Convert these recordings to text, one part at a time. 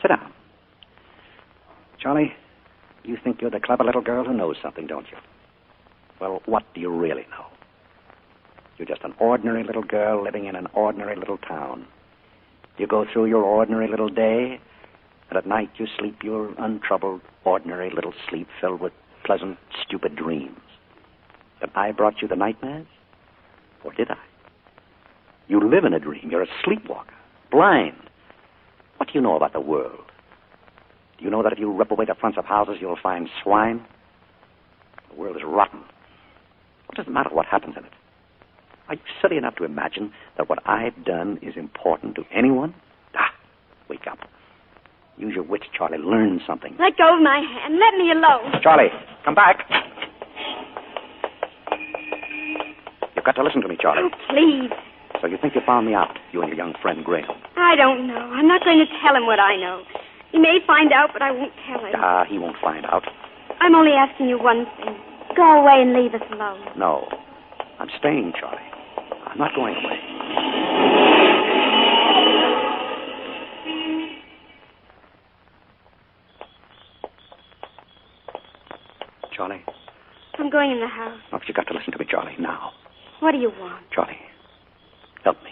Sit down. Charlie, you think you're the clever little girl who knows something, don't you? Well, what do you really know? You're just an ordinary little girl living in an ordinary little town. You go through your ordinary little day, and at night you sleep your untroubled, ordinary little sleep filled with pleasant, stupid dreams. And I brought you the nightmares? Or did I? You live in a dream. You're a sleepwalker, blind. What do you know about the world? Do you know that if you rip away the fronts of houses, you'll find swine? The world is rotten. What does it matter what happens in it? Are you silly enough to imagine that what I've done is important to anyone? Wake up. Use your wits, Charlie. Learn something. Let go of my hand. Let me alone. Charlie, come back. You've got to listen to me, Charlie. Oh, please. So you think you found me out, you and your young friend, Graham? I don't know. I'm not going to tell him what I know. He may find out, but I won't tell him. He won't find out. I'm only asking you one thing. Go away and leave us alone. No. I'm staying, Charlie. I'm not going away. Charlie? I'm going in the house. Oh, but you've got to listen to me, Charlie, now. What do you want? Charlie, help me.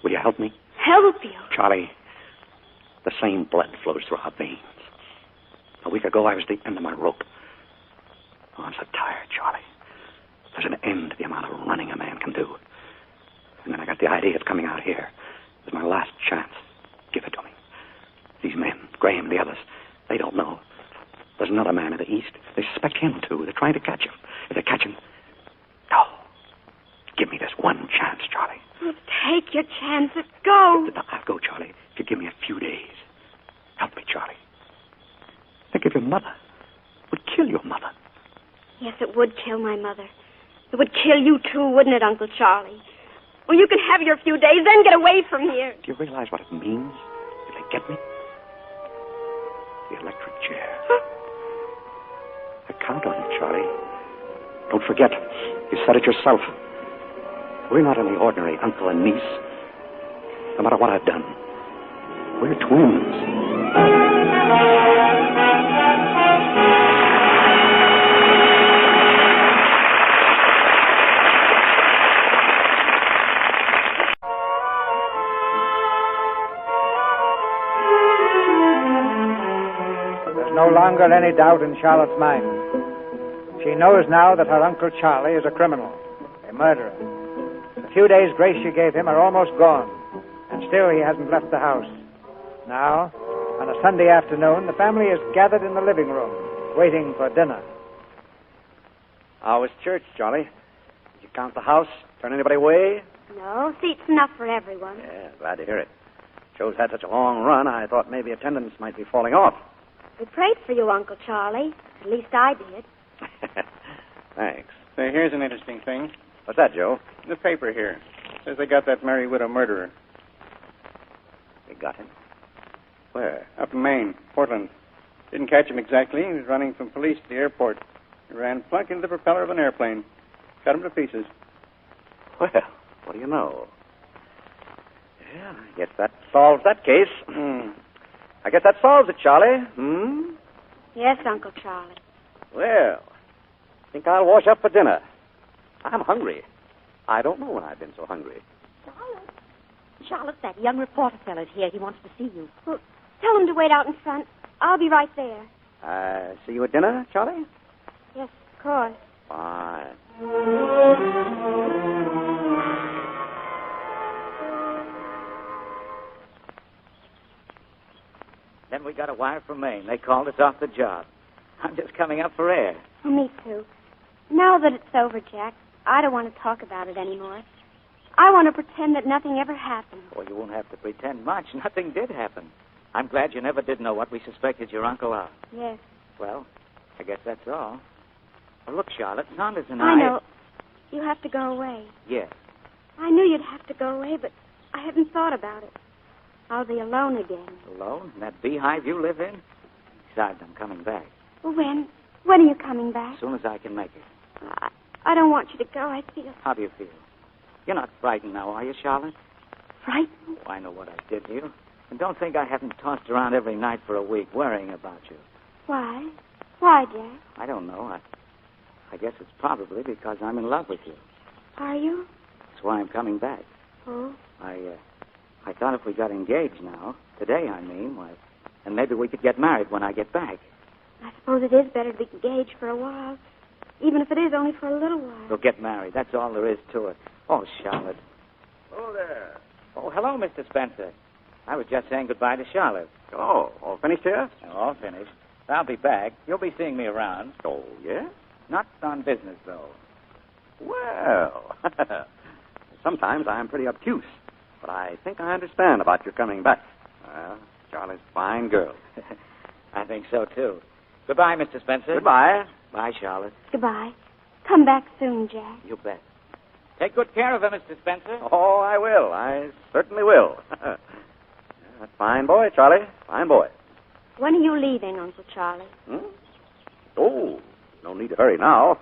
Will you help me? Help you? Charlie, the same blood flows through our veins. A week ago, I was at the end of my rope. Oh, I'm so tired, Charlie. There's an end to the amount of running a man can do. And then I got the idea of coming out here. It's my last chance. Give it to me. These men, Graham and the others, they don't know. There's another man in the east. They suspect him, too. They're trying to catch him. If they catch him... No. Give me this one chance, Charlie. Well, take your chances. Go. I'll go, Charlie, if you give me a few days. Help me, Charlie. Think of your mother. It would kill your mother. Yes, it would kill my mother. It would kill you, too, wouldn't it, Uncle Charlie? Well, you can have your few days, then get away from here. Do you realize what it means if they get me? The electric chair. Huh? I count on you, Charlie. Don't forget, you said it yourself. We're not any ordinary uncle and niece. No matter what I've done, we're twins. No longer any doubt in Charlotte's mind. She knows now that her Uncle Charlie is a criminal, a murderer. The few days' grace she gave him are almost gone, and still he hasn't left the house. Now, on a Sunday afternoon, the family is gathered in the living room, waiting for dinner. How was church, Charlie? Did you count the house? Turn anybody away? No, seats enough for everyone. Yeah, glad to hear it. Show's had such a long run, I thought maybe attendance might be falling off. We prayed for you, Uncle Charlie. At least I did. Thanks. Say, here's an interesting thing. What's that, Joe? The paper here says they got that married widow murderer. They got him? Where? Up in Maine, Portland. Didn't catch him exactly. He was running from police to the airport. He ran plunk into the propeller of an airplane. Cut him to pieces. Well, what do you know? Yeah, I guess that solves that case. I guess that solves it, Charlie. Yes, Uncle Charlie. Well, I think I'll wash up for dinner. I'm hungry. I don't know when I've been so hungry. Charlotte, that young reporter fellow's here. He wants to see you. Well, tell him to wait out in front. I'll be right there. See you at dinner, Charlie? Yes, of course. Fine. Then we got a wire from Maine. They called us off the job. I'm just coming up for air. Well, me too. Now that it's over, Jack, I don't want to talk about it anymore. I want to pretend that nothing ever happened. Well, you won't have to pretend much. Nothing did happen. I'm glad you never did know what we suspected your uncle of. Yes. Well, I guess that's all. Well, look, Charlotte, Saunders and I know. You have to go away. Yes. I knew you'd have to go away, but I hadn't thought about it. I'll be alone again. Alone? In that beehive you live in? Besides, I'm coming back. Well, when? When are you coming back? As soon as I can make it. I don't want you to go. I feel... How do you feel? You're not frightened now, are you, Charlotte? Frightened? Oh, I know what I did to you. And don't think I haven't tossed around every night for a week worrying about you. Why? Why, Jack? I don't know. I guess it's probably because I'm in love with you. Are you? That's why I'm coming back. Oh? I thought if we got engaged now, today I mean, why, and maybe we could get married when I get back. I suppose it is better to be engaged for a while, even if it is only for a little while. We'll get married. That's all there is to it. Oh, Charlotte. Oh, there. Oh, hello, Mr. Spencer. I was just saying goodbye to Charlotte. Oh, all finished here? All finished. I'll be back. You'll be seeing me around. Oh, yeah? Not on business, though. Well, sometimes I'm pretty obtuse, but I think I understand about your coming back. Well, Charlie's a fine girl. I think so, too. Goodbye, Mr. Spencer. Goodbye. Bye, Charlotte. Goodbye. Come back soon, Jack. You bet. Take good care of her, Mr. Spencer. Oh, I will. I certainly will. Fine boy, Charlie. Fine boy. When are you leaving, Uncle Charlie? Oh, no need to hurry now.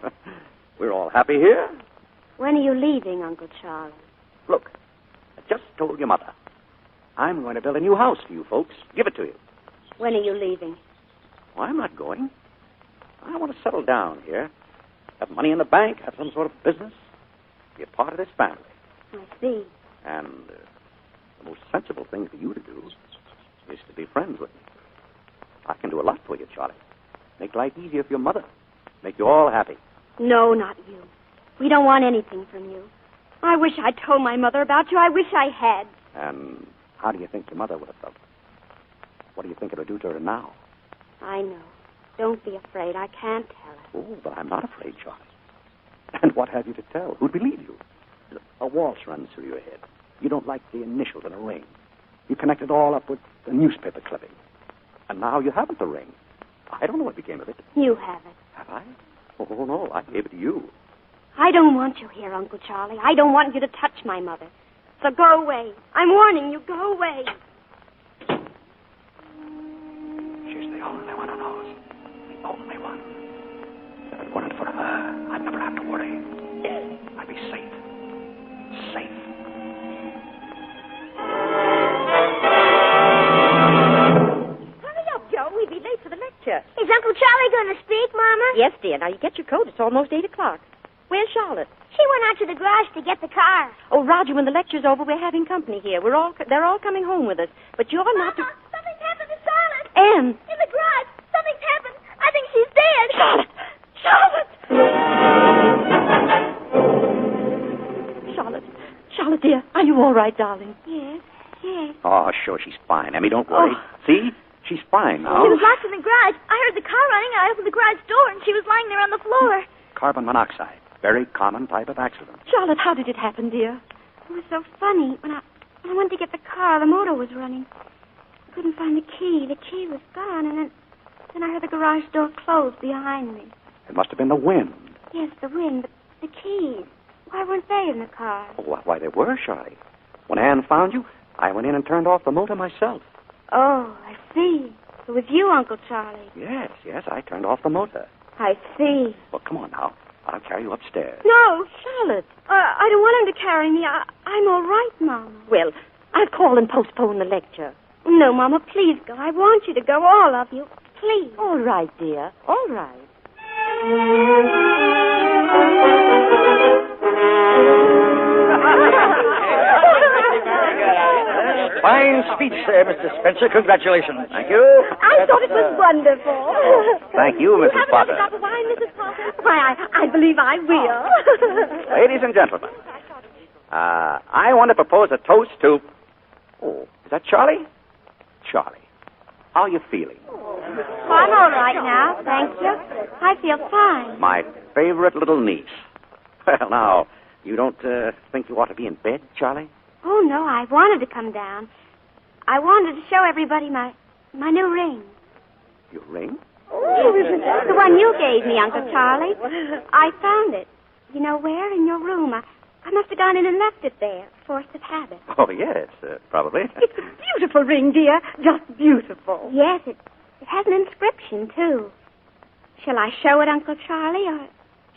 We're all happy here. When are you leaving, Uncle Charlie? Look, I just told your mother. I'm going to build a new house for you folks. Give it to you. When are you leaving? Well, I'm not going. I want to settle down here. Have money in the bank, have some sort of business. Be a part of this family. I see. And the most sensible thing for you to do is to be friends with me. I can do a lot for you, Charlie. Make life easier for your mother. Make you all happy. No, not you. We don't want anything from you. I wish I'd told my mother about you. I wish I had. And how do you think your mother would have felt? What do you think it would do to her now? I know. Don't be afraid. I can't tell her. Oh, but I'm not afraid, Charlie. And what have you to tell? Who'd believe you? A waltz runs through your head. You don't like the initials in a ring. You connect it all up with a newspaper clipping. And now you haven't the ring. I don't know what became of it. You have it. Have I? Oh, no, I gave it to you. I don't want you here, Uncle Charlie. I don't want you to touch my mother. So go away. I'm warning you. Go away. She's the only one who knows. The only one. If it weren't for her, I'd never have to worry. I'd be safe. Safe. Hurry up, Joe. We'll be late for the lecture. Is Uncle Charlie going to speak, Mama? Yes, dear. Now, you get your coat. It's almost 8 o'clock. Where's Charlotte? She went out to the garage to get the car. Oh, Roger, when the lecture's over, we're having company here. They're all coming home with us. But you're not to... Something's happened to Charlotte. Anne! In the garage. Something's happened. I think she's dead. Charlotte! Charlotte! Charlotte, dear, are you all right, darling? Yes, yes. Oh, sure, she's fine. Emmy, don't worry. See? She's fine now. She was locked in the garage. I heard the car running. I opened the garage door, and she was lying there on the floor. Carbon monoxide. Very common type of accident. Charlotte, how did it happen, dear? It was so funny. When I went to get the car, the motor was running. I couldn't find the key. The key was gone, and then I heard the garage door close behind me. It must have been the wind. Yes, the wind, but the keys. Why weren't they in the car? Oh, why, they were, Charlie. When Anne found you, I went in and turned off the motor myself. Oh, I see. It was you, Uncle Charlie. Yes, I turned off the motor. I see. Well, come on now. I'll carry you upstairs. No, Charlotte. I don't want him to carry me. I'm all right, Mama. Well, I'll call and postpone the lecture. No, Mama, please go. I want you to go, all of you. Please. All right, dear. All right. Fine speech there, Mr. Spencer. Congratulations. Thank you. I thought it was wonderful. Thank you, Mrs. Have Potter. another cup of wine, Mrs. Potter? Why, I believe I will. Ladies and gentlemen, I want to propose a toast to... Oh, is that Charlie? Charlie, how are you feeling? I'm all right now, thank you. I feel fine. My favorite little niece. Well, now, you don't think you ought to be in bed, Charlie? Oh, no, I wanted to come down. I wanted to show everybody my new ring. Your ring? The one you gave me, Uncle Charlie. I found it. You know where? In your room. I must have gone in and left it there. Force of habit. Oh, yes, probably. It's a beautiful ring, dear. Just beautiful. Yes, it has an inscription, too. Shall I show it, Uncle Charlie, or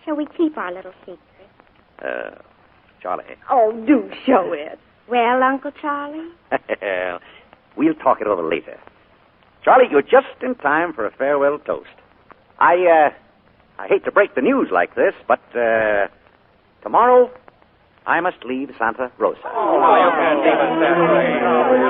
shall we keep our little secret? Charlie. Oh, do show it. Well, Uncle Charlie? Well, We'll talk it over later. Charlie, you're just in time for a farewell toast. I hate to break the news like this, but tomorrow I must leave Santa Rosa. Oh, you can't leave us that way.